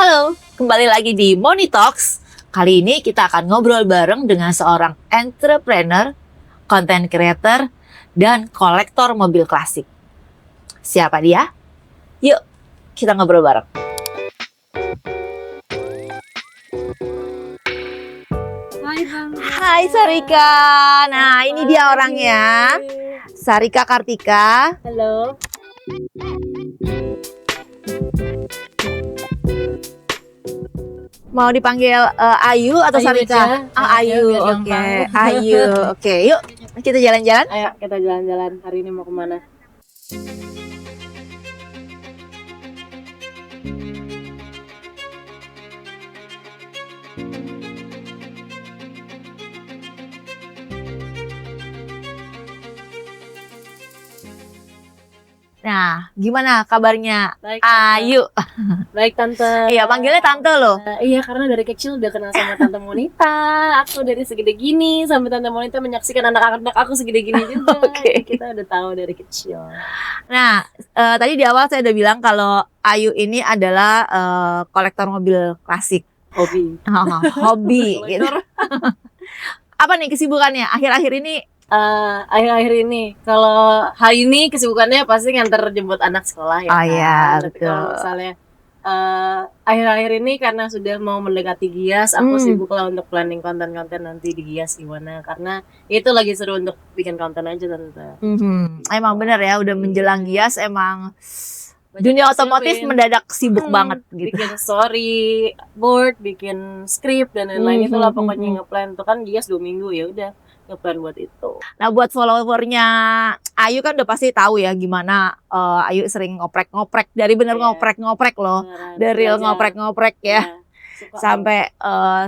Halo, kembali lagi di Money Talks. Kali ini kita akan ngobrol bareng dengan seorang entrepreneur, content creator, dan kolektor mobil klasik. Siapa dia? Yuk, kita ngobrol bareng. Hai Bang. Hai Sarika. Nah, ini dia orangnya. Sarika Kartika. Halo. Mau dipanggil Ayu atau Ayu Sarika? aja. Ayu, Biar oke. gampang. Ayu, oke. Yuk, kita jalan-jalan. Ayo kita jalan-jalan. Hari ini mau kemana? Nah, gimana kabarnya Baik, Tante. Ayu? Baik Tante. Iya, panggilnya Tante loh. Iya, karena dari kecil udah kenal sama Tante Monita. Aku dari segede gini sampai Tante Monita menyaksikan anak-anak aku segede gini juga. Oke. Kita udah tahu dari kecil. Nah, tadi di awal saya udah bilang kalau Ayu ini adalah kolektor mobil klasik. Hobi. Hobi gitu. Apa nih kesibukannya akhir-akhir ini? Akhir-akhir ini, kalau hari ini kesibukannya pasti nganter jemput anak sekolah ya. Oh iya, Tapi betul. kalau misalnya akhir-akhir ini karena sudah mau mendekati Gias, aku sibuk lah untuk planning konten-konten nanti di Gias gimana. Karena itu lagi seru untuk bikin konten aja Tante. Emang bener ya, udah menjelang Gias emang Banyak dunia yang otomotif siapin. mendadak sibuk banget gitu. Bikin story board, bikin script dan lain-lain itulah pokoknya ngeplan. Tuh kan Gias 2 minggu ya udah ngeplan buat itu. Nah, buat followernya Ayu kan udah pasti tahu ya gimana Ayu sering ngoprek-ngoprek, dari bener Iya. ngoprek-ngoprek loh, Beneran, dari real belajar. ngoprek-ngoprek ya. Iya, suka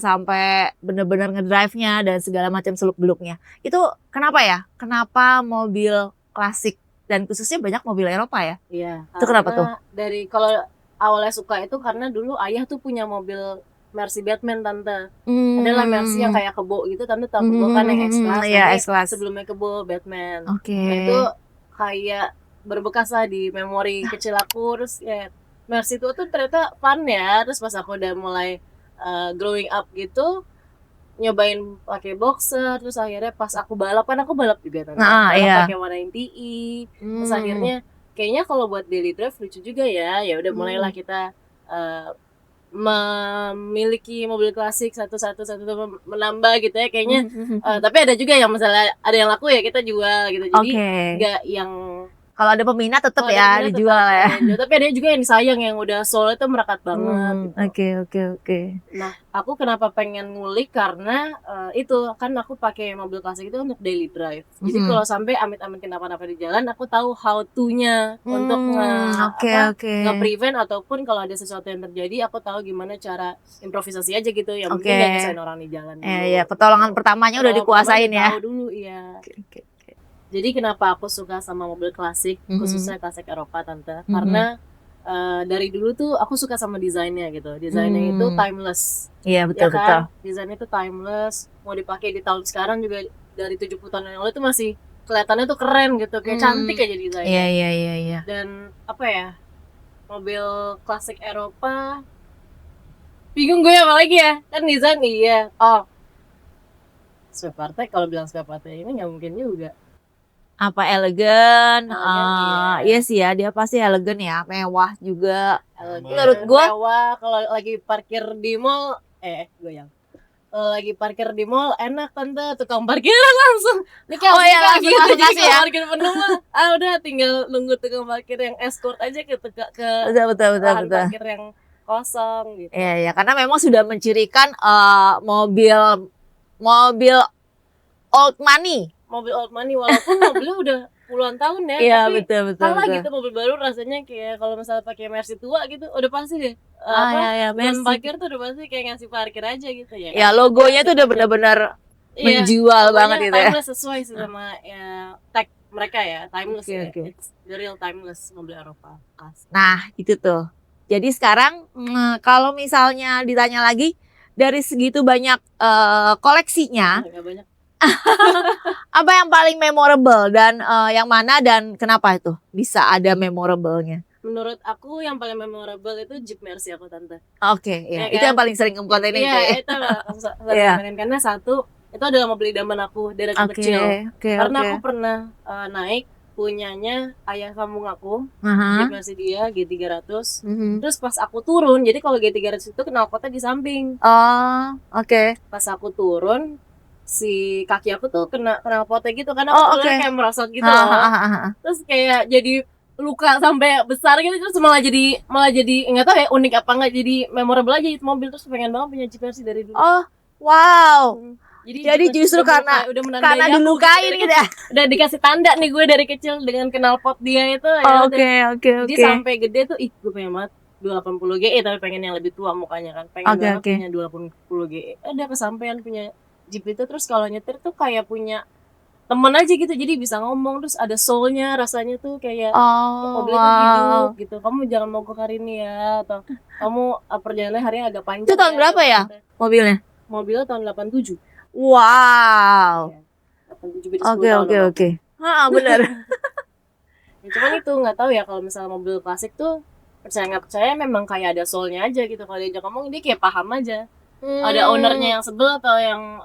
Sampai bener-bener ngedrive-nya dan segala macam seluk-beluknya. Itu kenapa ya? Kenapa mobil klasik dan khususnya banyak mobil Eropa ya? Iya. Itu kenapa tuh? Dari kalau awalnya suka itu karena dulu ayah tuh punya mobil Mercy Batman Tante. Adalah Mercy yang kayak kebo gitu, Tante tahu kebo kan yang S-Class. Iya, Tapi S-Class. sebelumnya kebo Batman. Oke. Nah, itu kayak berbekas lah di memori kecil aku. Terus ya Mercy itu tuh ternyata fun ya. Terus pas aku udah mulai growing up gitu, nyobain pakai boxer. Terus akhirnya pas aku balap, kan aku balap juga Tante. Nah, Balap iya. pakai warna TI. Terus akhirnya kayaknya kalau buat daily drive lucu juga ya. Ya udah mulailah kita memiliki mobil klasik satu-satu menambah gitu ya kayaknya. Tapi ada juga yang misalnya ada yang laku ya kita jual gitu. Jadi Oke. nggak yang Kalau ada peminat tetap kalau ada ya peminat dijual tetap ya. ada. Tapi ada juga yang disayang yang udah sold itu merakat banget gitu. Oke. Nah, aku kenapa pengen ngulik karena itu kan aku pakai mobil klasik itu untuk daily drive. Jadi kalau sampai amit-amit kenapa-napa di jalan, aku tahu how to-nya untuk nge-prevent ataupun kalau ada sesuatu yang terjadi, aku tahu gimana cara improvisasi aja gitu. Yang penting nggak nyusahin orang di jalan dulu. Iya, pertolongan pertamanya udah dikuasain ya. Tahu dulu, iya. Oke. Jadi kenapa aku suka sama mobil klasik, khususnya klasik Eropa Tante? Karena dari dulu tuh aku suka sama desainnya gitu. Desainnya itu timeless. Iya, betul. Desainnya itu timeless. Mau dipakai di tahun sekarang juga dari 70 tahun yang lalu itu masih kelihatannya tuh keren gitu. Kayak cantik aja desainnya. Iya. Dan apa ya? Mobil klasik Eropa. Bingung gue apa lagi ya? Kan desain iya. Oh. Spare partai, kalau bilang spare partai ini nggak mungkin juga. Apa elegan? Iya. Iya sih ya, dia pasti elegan ya, mewah juga. Elegan, Menurut gua mewah. Kalau lagi parkir di mall goyang. Kalau lagi parkir di mall enak Tante, tukang parkir langsung langsung kasih ya. Parkir penuh mah udah tinggal nunggu tukang parkir yang escort aja ke Betul. parkir yang kosong gitu. Iya, karena memang sudah mencirikan mobil old money. Mobil old money walaupun mobilnya udah puluhan tahun ya. Iya, tapi betul. kalah gitu mobil baru rasanya kayak kalau misalnya pakai Mercy tua gitu udah pasti deh. Mercy. Parkir tuh udah pasti kayak ngasih parkir aja gitu ya. Ya, logonya tuh udah benar-benar menjual banget gitu ya. Timeless sesuai sama ya, tag mereka ya, timeless ya. Oke. It's the real timeless mobil Eropa. Nah, itu tuh. Jadi sekarang kalau misalnya ditanya lagi dari segitu banyak koleksinya, Nggak banyak. apa yang paling memorable dan yang mana dan kenapa itu bisa ada memorable-nya? Menurut aku yang paling memorable itu Jeep Mercy aku tante. Oke, ya. Ya Itu kan? yang paling sering kamu kontenin Iya, kayak. itu sering Iya. kontenin karena satu itu adalah mobil idaman aku dari Oke, kecil. oke, Karena oke. aku pernah naik punyanya ayah kambung aku, Aha. Jeep Mercy dia G300. Mhm. Terus pas aku turun, jadi kalau G300 itu knalpotnya di samping. Oh, oke. Pas aku turun, si kaki aku tuh kena knalpotnya gitu karena Oh, aku turunnya oke. kayak merosot gitu Ha, ha, loh. ha, ha, ha. Terus kayak jadi luka sampai besar gitu, terus malah jadi nggak tahu ya unik apa nggak, jadi memorable aja itu mobil. Terus pengen banget punya Jeep Mercy dari dulu. Oh, wow. Jadi Jadi Jeep Mercy justru udah menandai karena aku dilukain dari gitu ya. udah dikasih tanda nih gue dari kecil dengan knalpot dia itu ya udah. Oke, oke, Jadi oke. sampai gede tuh gue pengen banget 280 GE, tapi pengen yang lebih tua mukanya kan. Pengen Oke, banget oke. punya 280 GE. Ada kesampaian punya Jeep itu. Terus kalau nyetir tuh kayak punya temen aja gitu, jadi bisa ngomong, terus ada soulnya, rasanya tuh kayak Oh, mobilnya tuh hidup wow. gitu. Kamu jangan mogok hari ini ya, atau kamu perjalanannya harinya agak panjang. Itu tahun berapa ya mobilnya? Mobilnya tahun 87. Wow. 87 beda 10 Oke, tahun oke, sama oke. Ah, benar. Ya, cuman itu nggak tahu ya, kalau misalnya mobil klasik tuh percaya nggak percaya memang kayak ada soulnya aja gitu. Kalau diajak ngomong dia kayak paham aja. Ada ownernya yang sebel atau yang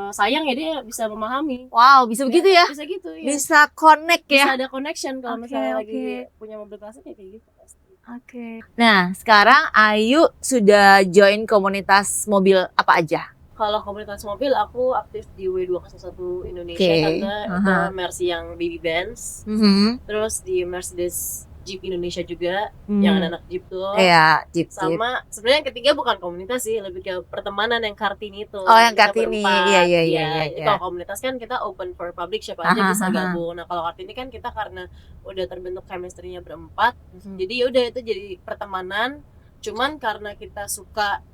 sayang ya dia bisa memahami. Wow, bisa begitu ya? Bisa gitu ya. Bisa connect Bisa ya? ada connection kalau Oke, misalnya oke. lagi punya mobil klasik ya kayak gitu pasti. Oke. Nah, sekarang Ayu sudah join komunitas mobil apa aja? Kalau komunitas mobil aku aktif di W201 Indonesia, Oke. karena itu Aha. Mercy yang baby Benz. Mhm. Terus di Mercedes Jeep Indonesia juga, Hmm. yang anak-anak Jeep tuh. Iya, Jeep. Sama sebenarnya yang ketiga bukan komunitas sih, lebih ke pertemanan yang Kartini itu. Oh, yang Kita Kartini. berempat. Iya, iya, Ya, iya, jadi iya. kalau komunitas kan kita open for public, siapa aja Aha, bisa aha. gabung. Nah, kalau Kartini kan kita karena udah terbentuk chemistry-nya berempat, Mhm. jadi ya udah itu jadi pertemanan. Cuman karena kita suka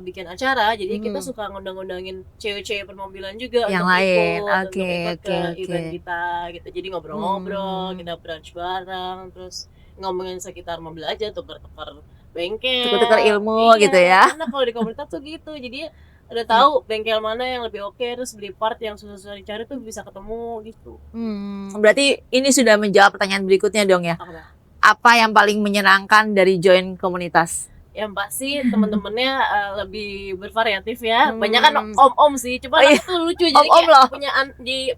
bikin acara, jadi kita suka ngundang-ngundangin cewek-cewek permobilan juga Yang untuk lain. ikut, Oke, untuk ikut oke, ke oke. event kita gitu. Jadi ngobrol-ngobrol, Hmm. kita brunch bareng, terus ngomongin sekitar mobil aja, tukar-tukar bengkel, Tukar-tukar ilmu gitu ya. Karena kalau di komunitas tuh gitu, jadi udah tahu bengkel mana yang lebih oke, terus beli part yang susah-susah dicari tuh bisa ketemu gitu. Berarti ini sudah menjawab pertanyaan berikutnya dong ya. Apa yang paling menyenangkan dari join komunitas? Yang pasti temen-temennya lebih bervariatif ya. Banyak kan om-om sih, cuma Oh, iya. aku tuh lucu jadi Om-om kayak loh.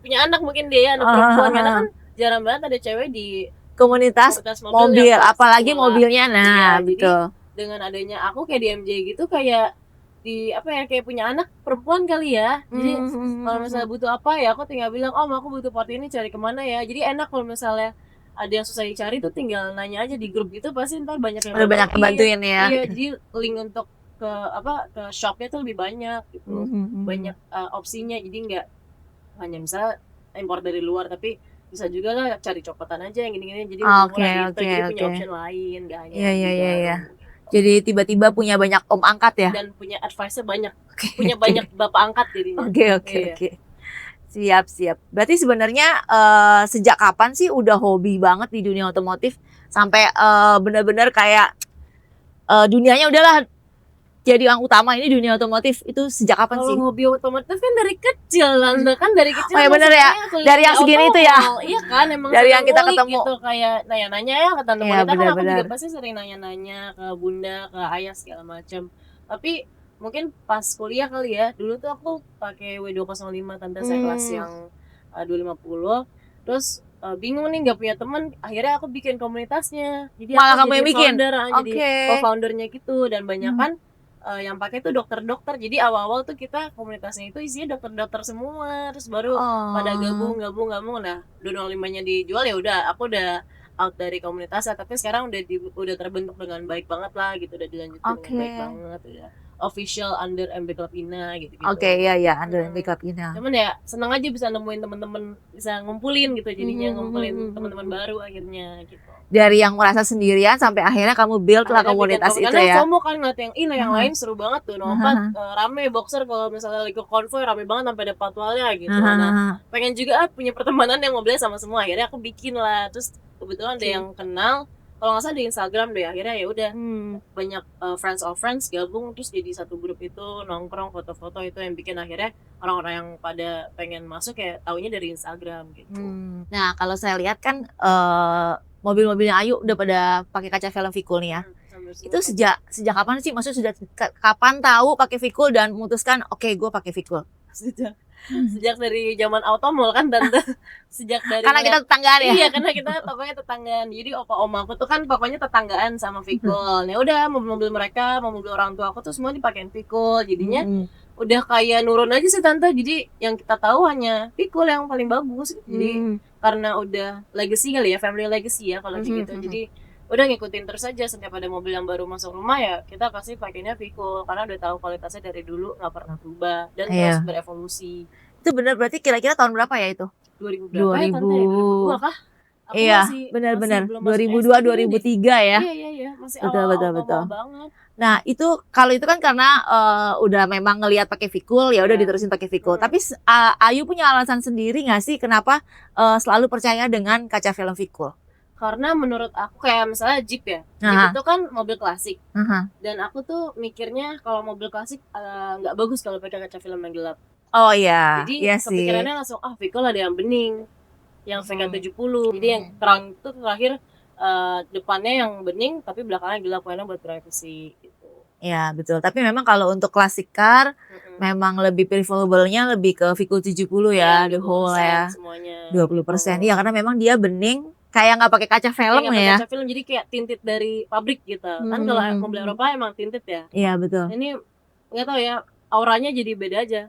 punya anak mungkin dia anak perempuan, karena kan jarang banget ada cewek di Komunitas mobil, yang apalagi semua. mobilnya. Nah, Iya, betul. jadi dengan adanya aku kayak di MJ gitu, kayak di apa ya, kayak punya anak perempuan kali ya. Jadi kalau misalnya butuh apa ya aku tinggal bilang, om aku butuh part ini, cari kemana ya. Jadi enak kalau misalnya ada yang susah dicari tuh tinggal nanya aja di grup gitu, pasti ntar banyak yang Udah banyak kebantuin ya. Iya, jadi link untuk ke shopnya tuh lebih banyak gitu. Banyak opsinya, jadi nggak hanya misalnya impor dari luar, tapi bisa juga lah cari copotan aja yang gini-gini, jadi Oke, murah gitu. oke, Jadi punya oke. option lain, nggak hanya Iya, iya, gitu iya, doang. iya. Jadi tiba-tiba punya banyak om angkat ya? Dan punya advisor banyak, Oke, punya oke. banyak bapak angkat jadinya. Oke, oke, Iya. oke. Siap, siap. Berarti sebenarnya sejak kapan sih udah hobi banget di dunia otomotif sampai benar-benar kayak dunianya udahlah jadi yang utama ini dunia otomotif, itu sejak kapan sih? Kalau hobi otomotif kan dari kecil, Landa, kan dari kecil. Oh ya bener ya, dari yang segini itu ya. Iya kan, emang Dari yang kita ngulik ketemu. gitu, kayak nanya-nanya ya ke tante Iya, Bonita, kan aku benar-benar. juga pasti sering nanya-nanya ke bunda, ke ayah segala macam. Tapi mungkin pas kuliah kali ya, dulu tuh aku pakai W205 tante saya kelas yang 250. Terus bingung nih nggak punya teman, akhirnya aku bikin komunitasnya. Jadi Malah aku kamu yang jadi bikin? founder, jadi Oke. co-foundernya gitu. Dan banyak kan yang pakai tuh dokter-dokter. Jadi awal-awal tuh kita komunitasnya itu isinya dokter-dokter semua. Terus baru pada gabung. Nah, 205-nya dijual ya udah, aku udah out dari komunitasnya. Tapi sekarang udah terbentuk dengan baik banget lah gitu, udah dilanjutin dengan baik banget, udah official under MB Club Ina gitu. Oke, iya under MB Club Ina. Cuman ya senang aja bisa nemuin teman-teman, bisa ngumpulin gitu, jadinya ngumpulin teman-teman baru akhirnya gitu. Dari yang merasa sendirian sampai akhirnya kamu build lah komunitas itu ya. Karena FOMO kan ngeliat yang lain seru banget tuh, nompat rame boxer, kalau misalnya lagi ke konvoy rame banget sampai ada patwalnya gitu. Nah, pengen juga punya pertemanan yang mobilnya sama semua, akhirnya aku bikin lah. Terus kebetulan ada yang kenal, kalau nggak salah di Instagram deh, akhirnya ya udah banyak friends of friends gabung, terus jadi satu grup itu nongkrong foto-foto, itu yang bikin akhirnya orang-orang yang pada pengen masuk ya taunya dari Instagram gitu. Nah kalau saya lihat kan mobil-mobilnya Ayu udah pada pakai kaca film Vicul nih ya. Itu sejak kapan sih? Maksudnya kapan tahu pakai Vicul dan memutuskan oke gue pakai Vicul? Sejak dari zaman Automall kan tante. Sejak dari Karena kita tetanggaan ya. Iya, karena kita tokonya tetanggaan. Jadi opa oma aku tuh kan pokoknya tetanggaan sama Vicul. Ya udah, mobil-mobil mereka, mobil orang tua aku tuh semua dipakein Vicul. Jadinya udah kayak nurun aja sih tante. Jadi yang kita tahu hanya Vicul yang paling bagus. Jadi karena udah legacy kali ya, family legacy ya kalau gitu. Jadi udah ngikutin terus aja, setiap ada mobil yang baru masuk rumah ya kita pasti pakainya Vicul karena udah tahu kualitasnya dari dulu nggak pernah berubah dan terus berevolusi. Itu benar, berarti kira-kira tahun berapa ya itu? 2000 berapa ya tante? 2002 kah? Aku Iya, masih benar-benar belum masuk 2002 2003 ya. Iya, masih Betul awal banget. Nah, itu kalau itu kan karena udah memang ngelihat pakai Vicul ya udah diterusin pakai Vicul. Tapi Ayu punya alasan sendiri nggak sih kenapa selalu percaya dengan kaca film Vicul? Karena menurut aku kayak misalnya Jeep ya, Jeep itu kan mobil klasik. Dan aku tuh mikirnya kalau mobil klasik nggak bagus kalau pakai kaca film yang gelap. Oh iya, jadi iya kepikirannya langsung Vicul ada yang bening, yang VK70. Jadi yang terang itu terakhir depannya yang bening tapi belakangnya gelap karena buat privacy gitu. Ya betul, tapi memang kalau untuk classic car memang lebih preferable-nya lebih ke Vicul 70 ya, the whole ya. Semuanya. 20%. Iya, karena memang dia bening kayak nggak pakai kaca film ya. Kaca film jadi kayak tinted dari pabrik gitu. Kan kalau mobil Eropa emang tinted ya. Iya, betul. Ini nggak tahu ya, auranya jadi beda aja.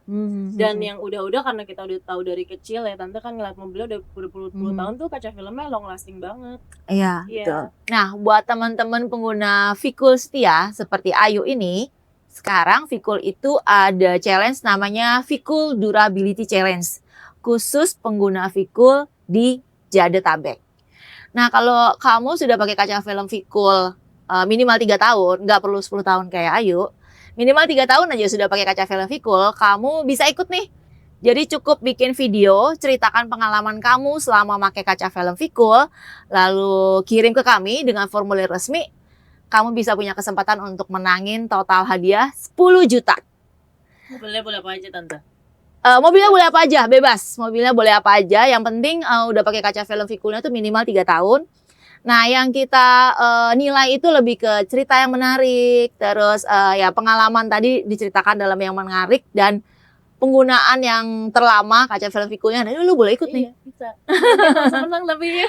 Dan yang udah karena kita udah tahu dari kecil ya, tante kan ngeliat mobilnya udah berpuluh-puluh tahun tuh kaca filmnya long lasting banget. Iya, betul. Nah, buat teman-teman pengguna Vicul setia seperti Ayu ini, sekarang Vicul itu ada challenge namanya Vicul Durability Challenge, khusus pengguna Vicul di Jabodetabek. Nah, kalau kamu sudah pakai kaca film Vicul minimal 3 tahun, nggak perlu 10 tahun kayak Ayu, minimal 3 tahun aja sudah pakai kaca film Vicul, kamu bisa ikut nih. Jadi cukup bikin video, ceritakan pengalaman kamu selama pakai kaca film Vicul, lalu kirim ke kami dengan formulir resmi. Kamu bisa punya kesempatan untuk menangin total hadiah 10 juta. Mobilnya boleh apa aja tante? Mobilnya boleh apa aja, bebas. Mobilnya boleh apa aja, yang penting udah pakai kaca film Viculnya tuh minimal 3 tahun. Nah, yang kita nilai itu lebih ke cerita yang menarik, terus ya pengalaman tadi diceritakan dalam yang menarik, dan penggunaan yang terlama kaca film Viculnya. Nah, lu boleh ikut nih. Iya, bisa. Senang tapi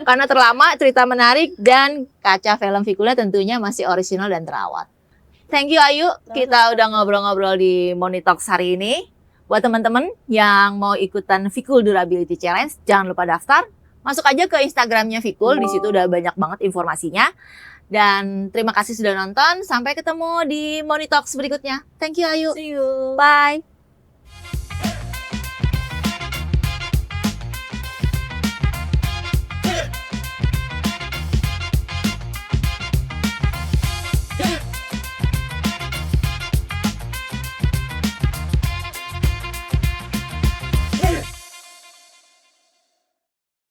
karena terlama, cerita menarik, dan kaca film Viculnya tentunya masih orisinal dan terawat. Thank you Ayu, kita udah ngobrol-ngobrol di Money Talks hari ini. Buat teman-teman yang mau ikutan Vicul Durability Challenge, jangan lupa daftar. Masuk aja ke Instagramnya Vicul, di situ udah banyak banget informasinya. Dan terima kasih sudah nonton. Sampai ketemu di Money Talks berikutnya. Thank you Ayu. See you. Bye.